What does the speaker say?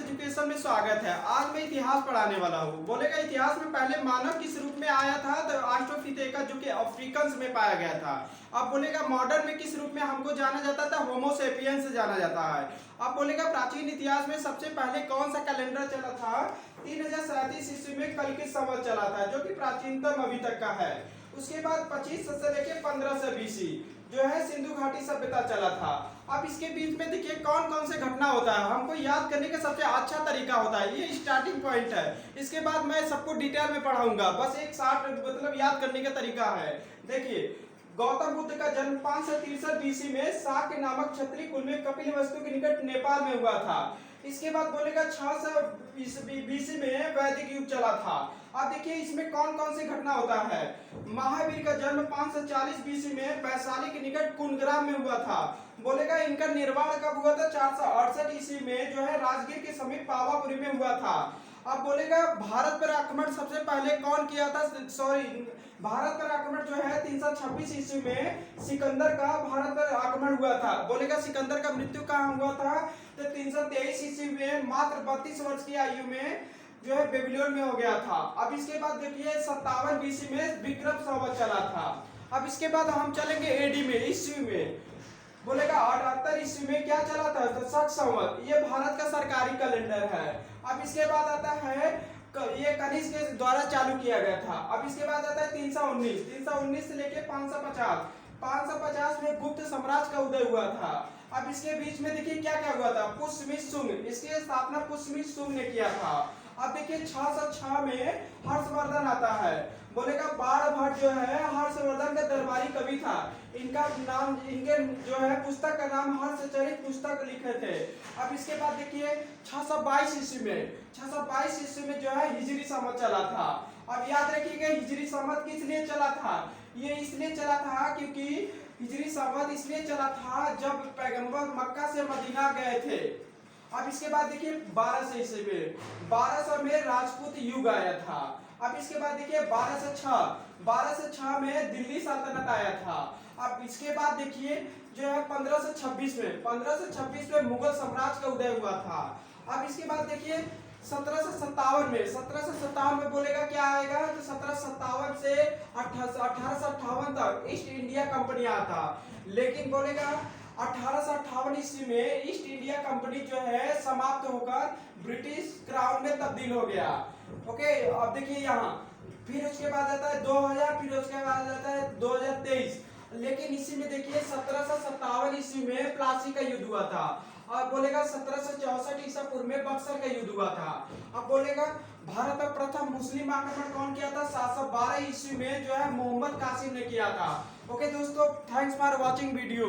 Education में स्वागत है। आज मैं इतिहास पढ़ाने वाला हूँ। बोलेगा इतिहास में पहले मानव किस रूप में आया था, तो ऑस्ट्रोपिथेकस जो कि अफ्रीकन में पाया गया था। अब बोलेगा मॉडर्न में किस रूप में हमको जाना जाता था, होमो सेपियंस से जाना जाता है। अब बोलेगा प्राचीन इतिहास में सबसे पहले कौन सा कैलेंडर चला था, 3037 ईस्वी में कल्कि संवत चला था, जो कि प्राचीनतम अभी तक का है। उसके बाद 2500 से लेके 1500 बीसी जो है सिंधु घाटी सभ्यता चला था। अब इसके बीच में देखिए कौन कौन से घटना होता है, हमको याद करने का सबसे अच्छा तरीका होता है, ये स्टार्टिंग पॉइंट है। इसके बाद मैं सबको डिटेल में पढ़ाऊंगा, बस एक शार्ट मतलब याद करने का तरीका है। देखिए गौतम बुद्ध का जन्म 563 बीसी में शाक्य नामक क्षत्रिय कुल में कपिलवस्तु के निकट नेपाल में हुआ था। इसके बाद बोलेगा 600 बीसी में वैदिक युग चला था। अब देखिए इसमें कौन कौन सी घटना होता है। महावीर का जन्म 540 बीसी में वैशाली के निकट कुंदग्राम में हुआ था। बोलेगा इनका निर्वाण कब हुआ था, 468 ईस्वी में जो है राजगीर के समीप पावापुरी में हुआ था। अब बोलेगा भारत पर आक्रमण सबसे पहले कौन किया था, भारत पर आक्रमण जो है 326 ईस्वी में सिकंदर का भारत पर आक्रमण हुआ था। बोलेगा सिकंदर का मृत्यु कहाँ हुआ था, तो 323 ईस्वी में मात्र 32 वर्ष की आयु में जो है बेबीलोन में हो गया था। अब इसके बाद देखिए 57 बीसी में विक्रम संवत चला था। अब इसके बाद हम चलेंगे एडी में, ईस्वी में। बोलेगा 78 ईस्वी में क्या चला था, तो शक संवत, ये भारत का सरकारी कैलेंडर है। अब इसके बाद आता है ये कनिष्क के द्वारा चालू किया गया था। अब इसके बाद आता है 319 से लेके 550 में गुप्त साम्राज्य का उदय हुआ था। अब इसके बीच में देखिए क्या क्या हुआ था, पुष्यमित्र शुंग, इसकी स्थापना पुष्यमित्र शुंग ने किया था। अब देखिए 606 में हर्षवर्धन आता है। बोलेगा बाणभट्ट जो है हर्षवर्धन का दरबारी कवि था। इनका नाम, इनके जो है पुस्तक का नाम हर्षचरित पुस्तक लिखे थे। अब इसके बाद देखिए 622 ईस्वी में जो है हिजरी संवत चला था। अब याद रखिएगा हिजरी संवत किस लिए चला था, ये इसलिए चला था क्योंकि हिजरी संवत इसलिए चला था जब पैगंबर मक्का से मदीना गए थे। अब इसके बाद देखिए 1200 ईस्वी में, 1200 में राजपूत युग आया था। अब इसके बाद देखिए 1206 में दिल्ली सल्तनत आया था। अब इसके बाद देखिए जो है 1526 में मुगल साम्राज्य का उदय हुआ था। अब इसके बाद देखिए 1757 में बोलेगा क्या आएगा, तो 1757 से 1858 तक ईस्ट इंडिया कंपनी आता। लेकिन बोलेगा 1858 ईस्वी में ईस्ट इंडिया कंपनी जो है समाप्त होकर ब्रिटिश क्राउन में तब्दील हो गया। ओके, अब देखिए यहाँ फिर उसके बाद आता है 2000, फिर उसके बाद आता है 2023। लेकिन इसी में देखिए 1757 ईस्वी में प्लासी का युद्ध हुआ था। अब बोलेगा 1764 ईसा पूर्व में बक्सर का युद्ध हुआ था। अब बोलेगा भारत पर प्रथम मुस्लिम आक्रमण कौन किया था, 712 ईस्वी में जो है मोहम्मद कासिम ने किया था। ओके दोस्तों, थैंक्स फॉर वॉचिंग वीडियो।